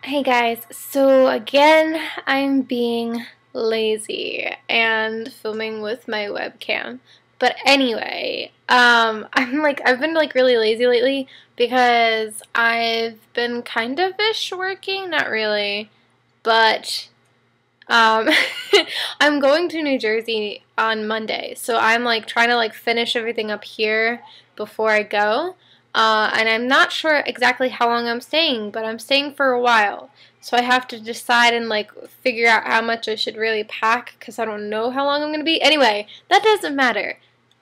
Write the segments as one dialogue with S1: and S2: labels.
S1: Hey guys, so again, I'm being lazy and filming with my webcam. But anyway, I've been really lazy lately because I've been kind of ish working, not really, but um, I'm going to New Jersey on Monday, so I'm trying to finish everything up here before I go. And I'm not sure exactly how long I'm staying, but I'm staying for a while. So I have to decide and figure out how much I should really pack because I don't know how long I'm going to be. Anyway, that doesn't matter.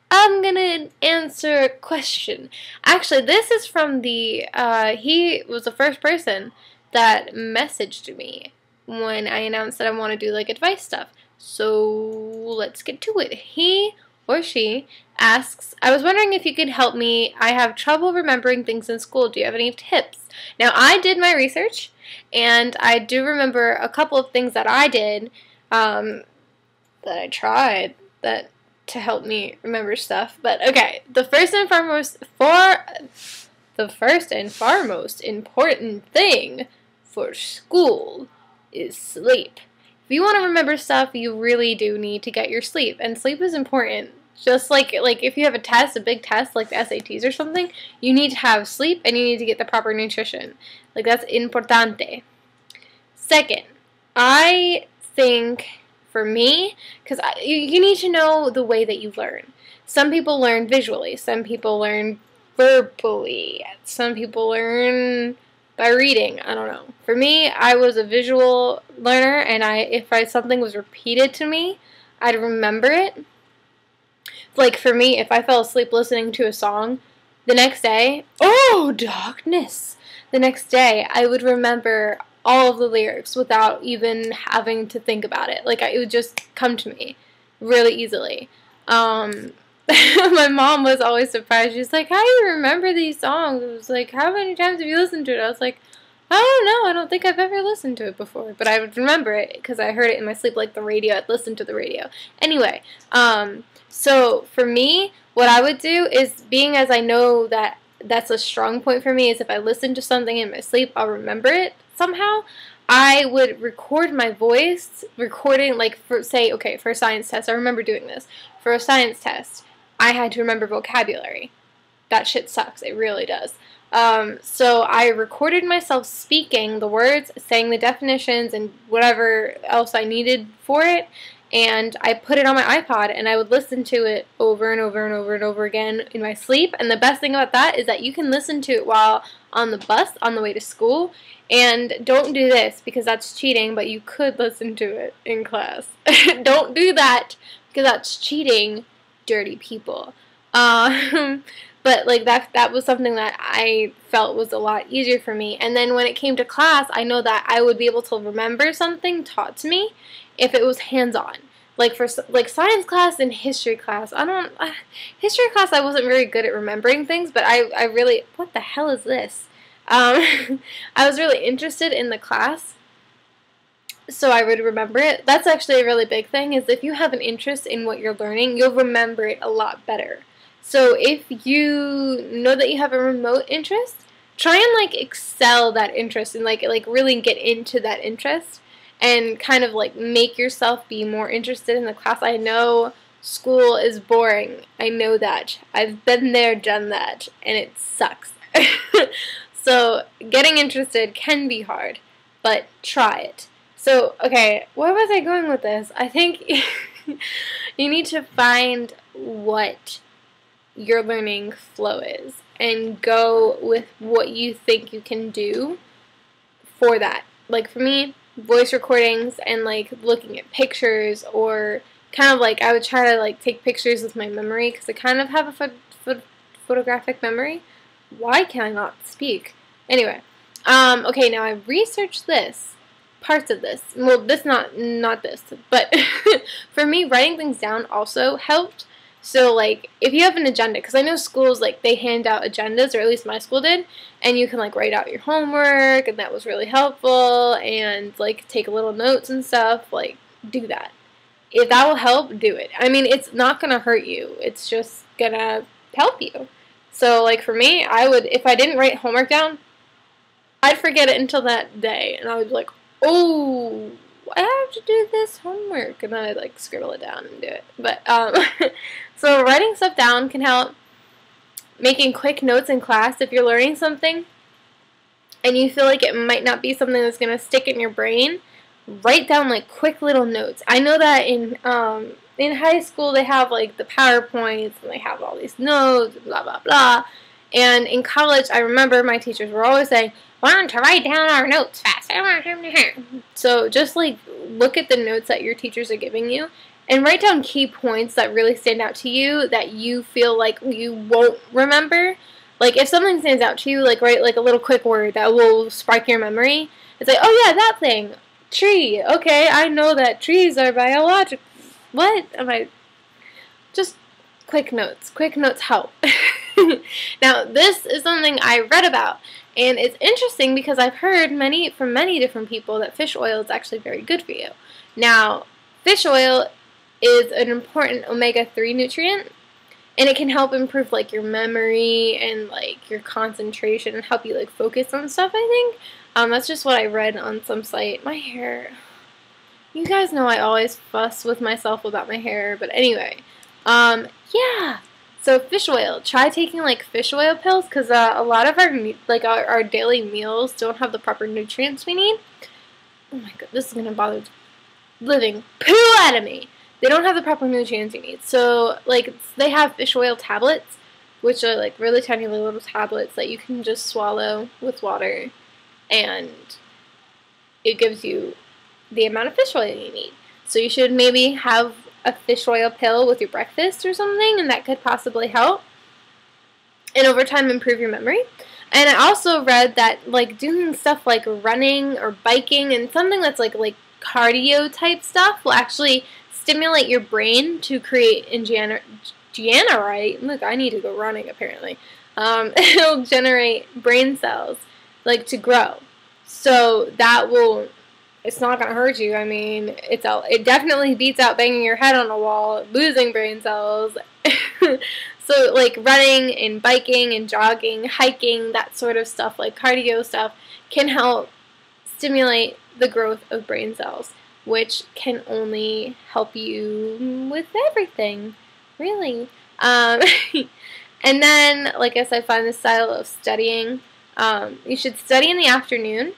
S1: I'm going to answer a question. Actually, this is from he was the first person that messaged me when I announced that I want to do advice stuff. So let's get to it. He or she asks, I was wondering if you could help me. I have trouble remembering things in school. Do you have any tips? Now, I did my research, and I do remember a couple of things that I did that I tried to help me remember stuff. But okay, the first and foremost important thing for school is sleep. If you want to remember stuff, you really do need to get your sleep, and sleep is important. Just like if you have a test, a big test like the SATs or something, you need to have sleep and you need to get the proper nutrition. That's importante. Second, I think for me, because you need to know the way that you learn. Some people learn visually, some people learn verbally, some people learn by reading. I don't know. For me, I was a visual learner, and if something was repeated to me, I'd remember it. For me, if I fell asleep listening to a song, the next day, oh, darkness! The next day, I would remember all of the lyrics without even having to think about it. It would just come to me really easily. My mom was always surprised. She's like, how do you remember these songs? It was like, how many times have you listened to it? I was like, I don't know. I don't think I've ever listened to it before. But I would remember it because I heard it in my sleep, like the radio. I'd listen to the radio. Anyway, so for me, what I would do is, being as I know that that's a strong point for me, is if I listen to something in my sleep, I'll remember it somehow. I would record my voice, recording, for a science test. I remember doing this. For a science test, I had to remember vocabulary. That shit sucks. It really does. So I recorded myself speaking the words, saying the definitions, and whatever else I needed for it, and I put it on my iPod, and I would listen to it over and over and over and over again in my sleep. And the best thing about that is that you can listen to it while on the bus on the way to school. And don't do this because that's cheating, but you could listen to it in class. Don't do that because that's cheating, dirty people. But that was something that I felt was a lot easier for me. And then when it came to class, I know that I would be able to remember something taught to me if it was hands-on. For science class and history class, history class I wasn't very good at remembering things, but I really, what the hell is this? I was really interested in the class, so I would remember it. That's actually a really big thing, is if you have an interest in what you're learning, you'll remember it a lot better. So if you know that you have a remote interest, try and excel that interest and really get into that interest and kind of make yourself be more interested in the class. I know school is boring. I know that. I've been there, done that, and it sucks. So getting interested can be hard, but try it. So, okay, where was I going with this? I think you need to find what your learning flow is and go with what you think you can do for that. For me, voice recordings and looking at pictures, or kind of I would try to take pictures with my memory because I kind of have a photographic memory. Why can I not speak? Anyway, okay, now I researched parts of this. Well, not this, but for me, writing things down also helped. So, if you have an agenda, because I know schools, they hand out agendas, or at least my school did, and you can, write out your homework, and that was really helpful, and, take little notes and stuff, do that. If that will help, do it. I mean, it's not going to hurt you. It's just going to help you. So, for me, I would, if I didn't write homework down, I'd forget it until that day, and I would be like, oh, I have to do this homework, and then I'd like scribble it down and do it. But so writing stuff down can help. Making quick notes in class if you're learning something and you feel like it might not be something that's going to stick in your brain, write down like quick little notes. I know that in high school they have like the PowerPoints and they have all these notes and blah blah blah. And in college, I remember my teachers were always saying, "Why don't you write down our notes fast?" So just like look at the notes that your teachers are giving you and write down key points that really stand out to you that you feel like you won't remember. Like if something stands out to you, like write like a little quick word that will spark your memory. It's like, oh yeah, that thing. Tree. Okay, I know that trees are biological. What? Am I... Just quick notes. Quick notes help. Now, this is something I read about. And it's interesting because I've heard from many different people that fish oil is actually very good for you. Now, fish oil is an important omega-3 nutrient, and it can help improve like your memory and like your concentration and help you like focus on stuff, I think. That's just what I read on some site. My hair. You guys know I always fuss with myself about my hair, but anyway. Yeah. So fish oil. Try taking like fish oil pills because a lot of our daily meals don't have the proper nutrients we need. Oh my god, this is gonna bother the living poo out of me. They don't have the proper nutrients you need. So like they have fish oil tablets, which are like really tiny little tablets that you can just swallow with water, and it gives you the amount of fish oil you need. So you should maybe have a fish oil pill with your breakfast or something, and that could possibly help and over time improve your memory. And I also read that like doing stuff like running or biking and something that's like cardio type stuff will actually stimulate your brain to create right? Look, I need to go running apparently. It'll generate brain cells like to grow. So that will, it's not going to hurt you. I mean, it definitely beats out banging your head on a wall, losing brain cells. So like running and biking and jogging, hiking, that sort of stuff, like cardio stuff, can help stimulate the growth of brain cells, which can only help you with everything, really. And then, like I said, find the style of studying. You should study in the afternoon.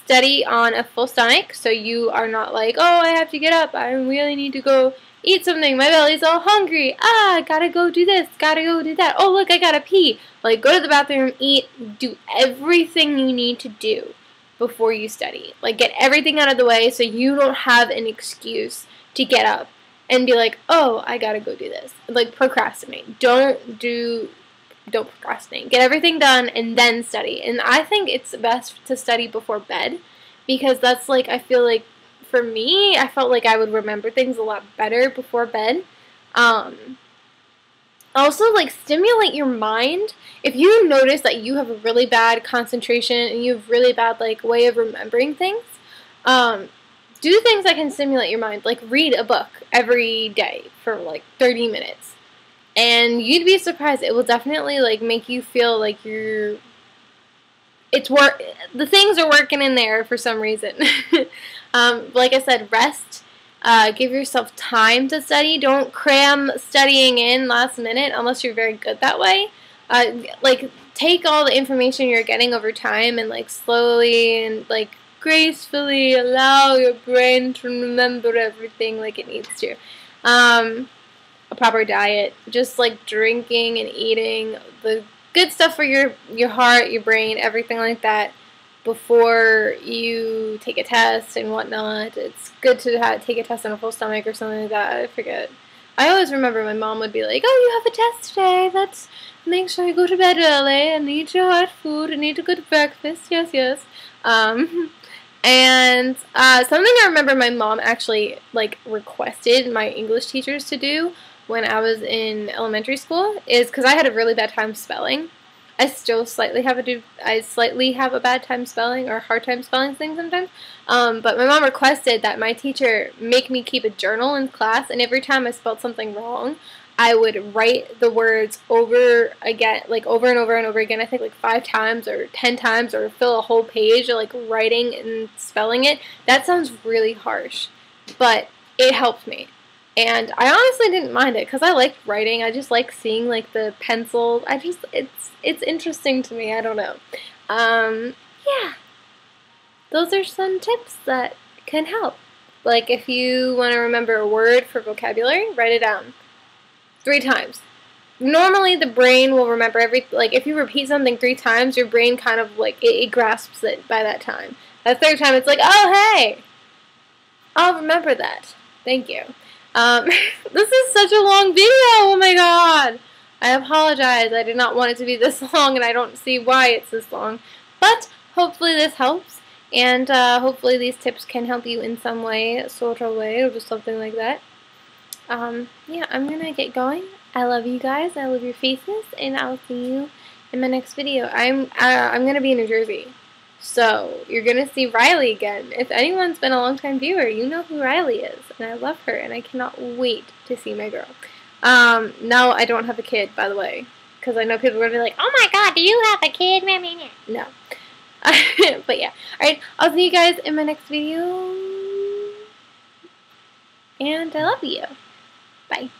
S1: Study on a full stomach, so you are not like, oh, I have to get up. I really need to go eat something. My belly's all hungry. Ah, gotta go do this. Gotta go do that. Oh, look, I gotta pee. Like, go to the bathroom, eat, do everything you need to do before you study. Like, get everything out of the way so you don't have an excuse to get up and be like, oh, I gotta go do this. Like, procrastinate. Don't procrastinate. Get everything done and then study. And I think it's best to study before bed because that's like, I feel like for me, I felt like I would remember things a lot better before bed. Also, like, stimulate your mind. If you notice that you have a really bad concentration and you have really bad, like, way of remembering things, do things that can stimulate your mind. Like, read a book every day for, like, 30 minutes. And you'd be surprised. It will definitely, like, make you feel like the things are working in there for some reason. Like I said, rest. Give yourself time to study. Don't cram studying in last minute unless you're very good that way. Like, take all the information you're getting over time and, like, slowly and, like, gracefully allow your brain to remember everything like it needs to. A proper diet. Just, like, drinking and eating the good stuff for your heart, your brain, everything like that before you take a test and whatnot. It's good to take a test on a full stomach or something like that. I forget. I always remember my mom would be like, oh, you have a test today. Let's make sure you go to bed early and eat your hot food and eat a good breakfast. Yes, yes. And something I remember my mom actually, like, requested my English teachers to do when I was in elementary school is because I had a really bad time spelling. I still slightly have a bad time spelling or hard time spelling things sometimes. But my mom requested that my teacher make me keep a journal in class, and every time I spelled something wrong, I would write the words over again, like over and over and over again. I think like 5 times or 10 times, or fill a whole page of like writing and spelling it. That sounds really harsh, but it helped me. And I honestly didn't mind it because I liked writing. I just like seeing like the pencil. It's interesting to me. I don't know. Yeah. Those are some tips that can help. Like if you want to remember a word for vocabulary, write it down 3 times. Normally the brain will remember like if you repeat something 3 times, your brain kind of like, it grasps it by that time. That 3rd time it's like, oh hey, I'll remember that. Thank you. This is such a long video, oh my god. I apologize, I did not want it to be this long, and I don't see why it's this long. But hopefully this helps, and hopefully these tips can help you in some way, sort of way, or just something like that. Yeah, I'm gonna get going. I love you guys, I love your faces, and I'll see you in my next video. I'm gonna be in New Jersey, so you're gonna see Riley again. If anyone's been a long-time viewer, you know who Riley is, and I love her, and I cannot wait to see my girl. No, I don't have a kid, by the way, because I know people are gonna be like, oh my god, do you have a kid? No. But yeah, alright, I'll see you guys in my next video, and I love you. Bye.